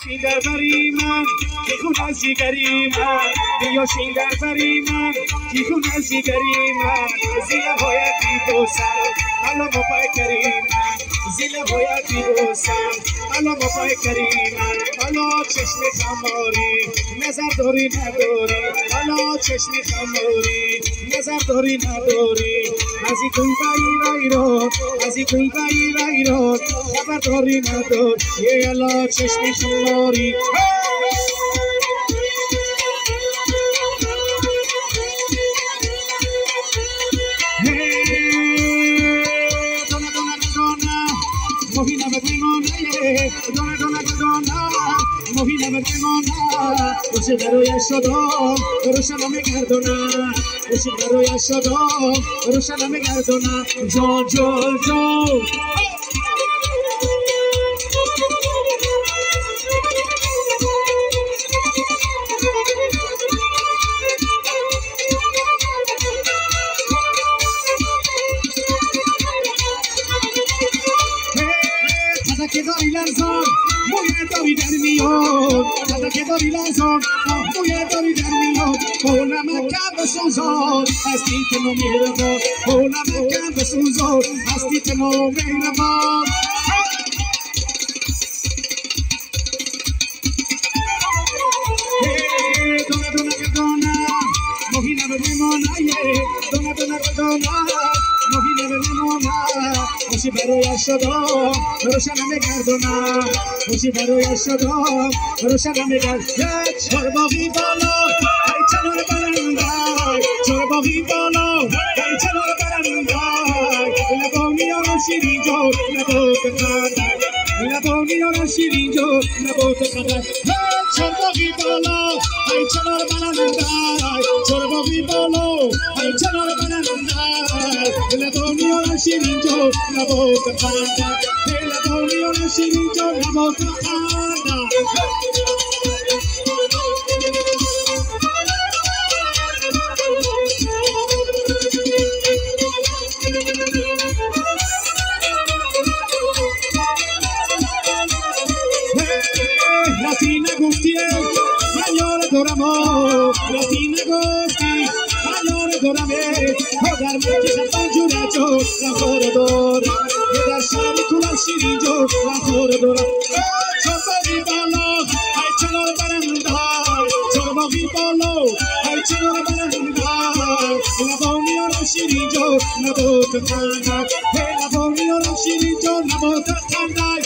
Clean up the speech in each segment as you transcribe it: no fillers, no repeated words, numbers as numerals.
شیندر بری من که خون از جگری من بیا شیندر بری من که خون از جگری من زیل باید بیدوسم حالا ما پای کریم زیل باید بیدوسم حالا ما پای کریم حالا چشم خماری نظر داری نداری حالا چشم خماری نظر داری نداری از این کن بایی رو از این کن بایی رو خبر داری نداری یه حالا چشم خماری Mohina بدمانه دونه دونه دونه mohina بدمانه روش برای شدم روشنم گردونه روش برای شدم روشنم گردونه جان جان جان که داری لرزان موی داری در میاد حالا که داری لرزان موی داری در میاد با نمکم بسوزان هستی تنو مهربان با نمکم بسوزان هستی تنو مهربان دونه دونه دونه mohina بدمانه دونه دونه دونه mohina بدمانه خوشی برای شدم روشنم گردونه خوشی برای شدم روشنم گردونه چرباقی بالا ای چنار برندای چرباقی بالا ای چنار برندای لبانی آن شیرین جو لبو کندای لبانی آن شیرین جو لبو کندای چرباقی بالا ای چنار برندای چرباقی بالا ای چنار برندای لبانی آن شیرین جو لبو کندای لبانی آن شیرین جو لبو کندای Latina gustie, mayor doramo. Latina gustie, mayor dorame. Hodar meki zapanjura jo, la korodora. Hodar shami kular shirin jo, la korodora. Chorba vibalo, ay chalor barandai. Chorba vibalo, ay chalor barandai. La boni ora shirin jo, la bota kandai. Hey, la boni ora shirin jo, la bota kandai.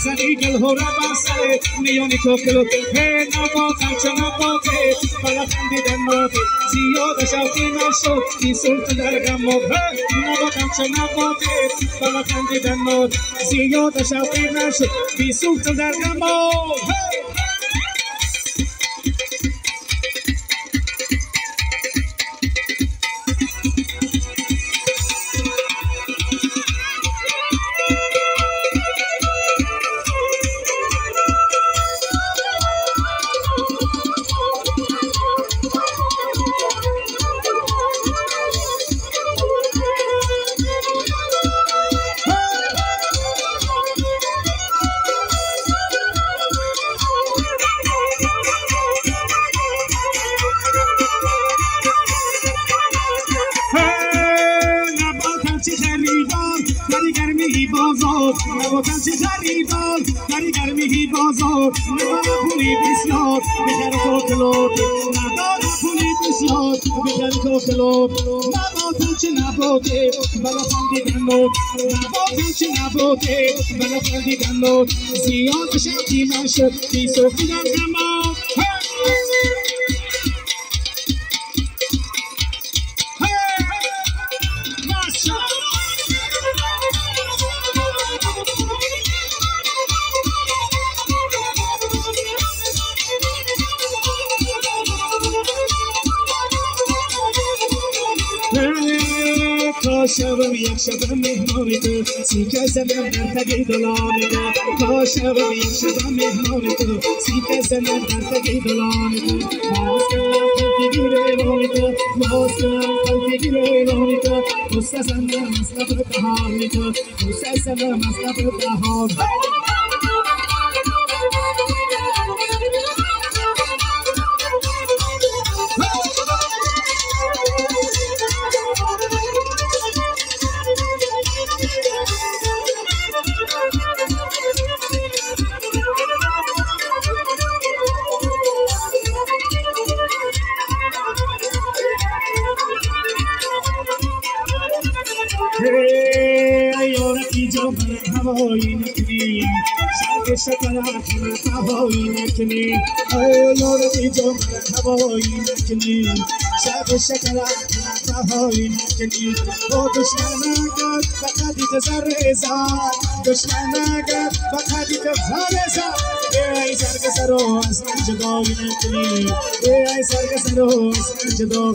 Zadigel hora basare, neoni kokelote, hey nabote, chanabote, palakandi danote, ziyo da shauti nasho, isulta dargamo, hey nabote, chanabote, palakandi danote, ziyo da shauti nasho, isulta dargamo, hey. گفتم چه خریدار داری گرمی بازار ندارم پولی بسیار بخر کوکلوب ندارم پولی بسیار بخر کوکلوب نباتم چه نباته بلا خندیدن نود نباتم چه نباته بلا خندیدن نود زیاد شدی من شد بی صفی در غمام کاشم یک شب مهمان تو سیک زنم در تگی دلان تو کاشم یک شب مهمان تو سیک زنم در تگی دلان تو باز کنم قلبی گیران تو باز کنم قلبی گیران تو مستزنم مصرف دهان تو مستزنم مصرف دهان هوایی نکنی شرق شکرات من هوایی نکنی یارتی جو من هوایی نکنی شرق شکرات من هوایی نکنی او دشمن اگر فقط ذره زد دشمن اگر فقط ذره زد ای سرگ سرو از من جدایی نکنی ای سرگ سرو از من جدا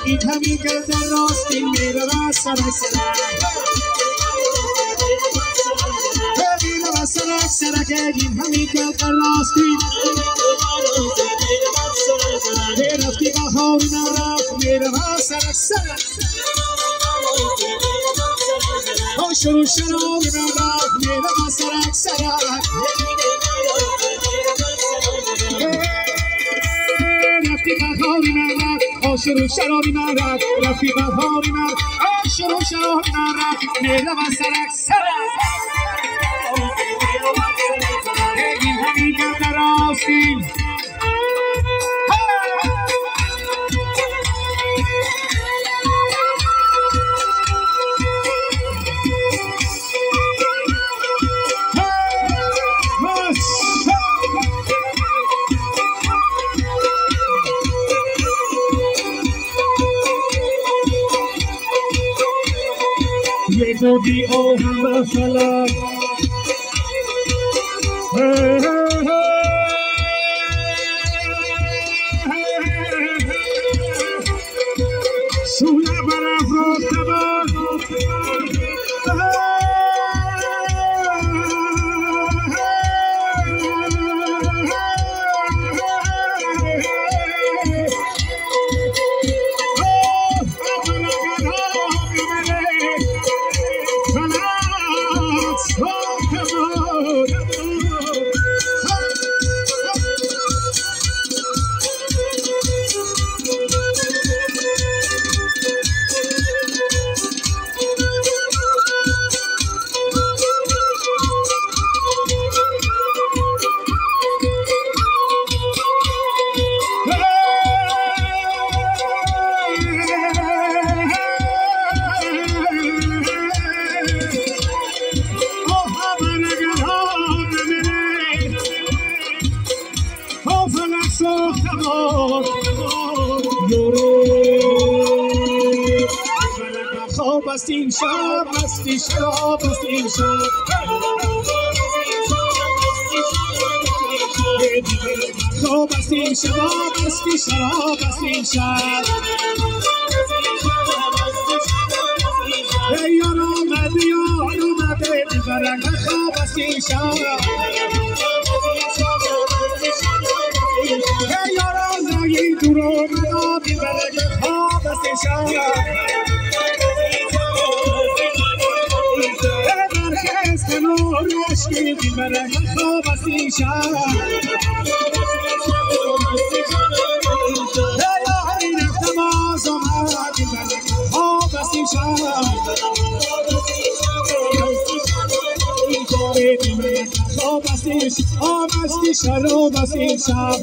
این همی گردن راستی میره راست سرک سرک سرک این همی که قلاستی میرفتی بهاری نرفت میره سرک سرک شروع شرابی نرفت میره سرک سرک رفتی بهاری نرفت شروع شرابی نرفت رفتی بهاری نرفت شروع شرابی نرفت میره سرک سرک این همی که قلاستی ये गोदी ओ हम फलक सुना बड़ा फ्रोतबर Bastin shab, bastin shab, bastin shab. Oh, bastin shab, bastin shab, bastin shab. Hey, yaro madi, divaran kha bastin shab. Hey, yaro nahi duro madi, divaran kha bastin shab. عشقی بیمره خواب است این شب یاری رفتم آز آمد بیمره خواب است این شب آمستی شراب از این شب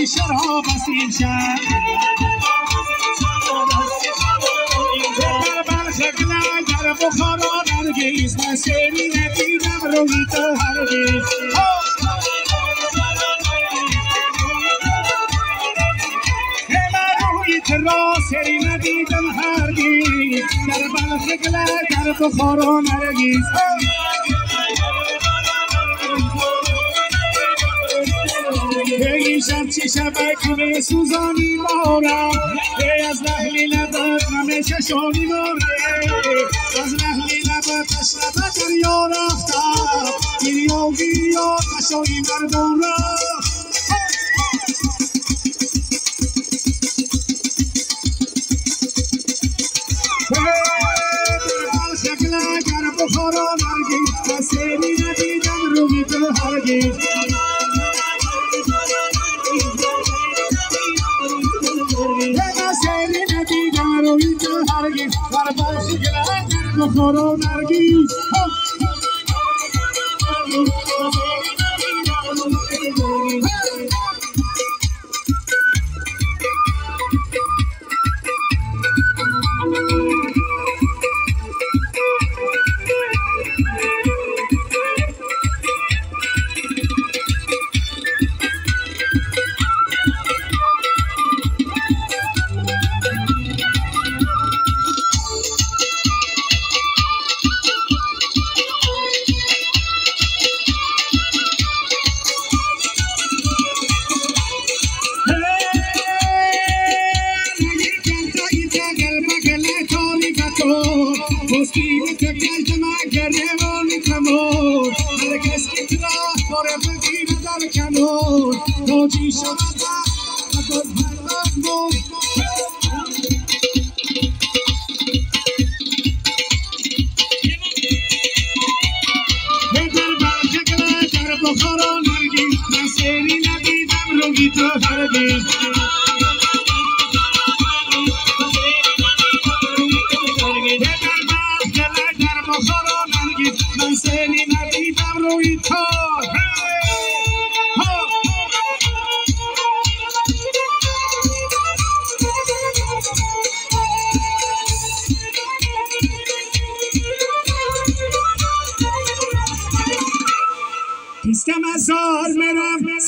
شراب از این شب در بخارا نرگیز من سری ندیدم روی تو هرگیز روی تو را سری ندیدم هرگیز در بلخ در بخارا نرگیز ای شب چی شبک به سوزانی مارم ای از لحلی لبت همه چشانی ماره از لحلی لبت تشنبت دریا رفتم گیریا گیریا تشایی مردم را بلخ گر بخارا نرگیز و سری ندیدم روی تو هرگیز بخارا نرگیز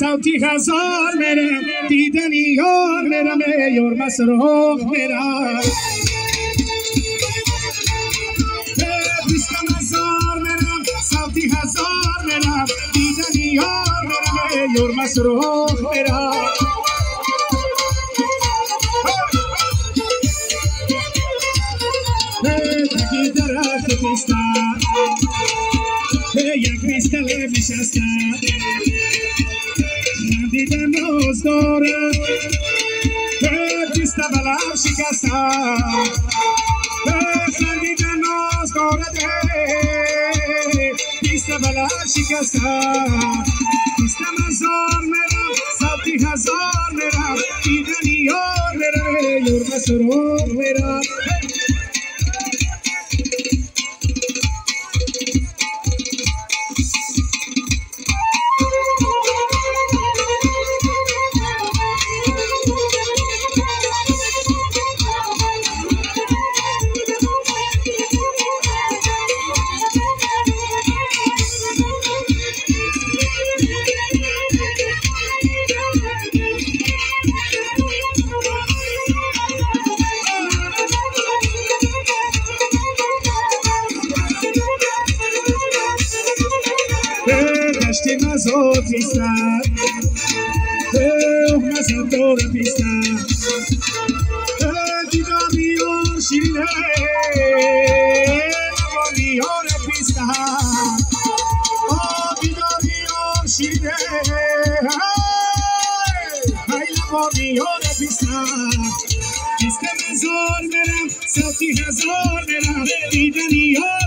صوتی هزار میرم دیدنی یار میرم یار مسروق میرم بیستم هزار میرم صوتی هزار میرم دیدنی یار میرم یار مسروق میرم تکی درخت بیستم یک بیستل بیشستم دیدن روز دارم بیسته بلم شکستم خندیدن روز دارم بیسته بلم شکستم بیستم هزار میرم صوتی هزار میرم دیدنی یار میرم یار مسروق میرم مزار پیستم مزار پیستم دیداری و شیرینه نبانی ها پیستم دیداری و شیرینه های نبانی ها پیستم پیست مزار برم ساتی هزار برم دیدنی ها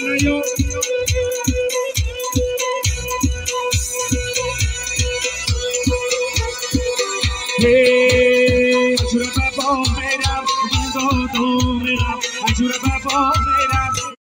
نیار Ajura baba mera, do mera, ajura baba mera.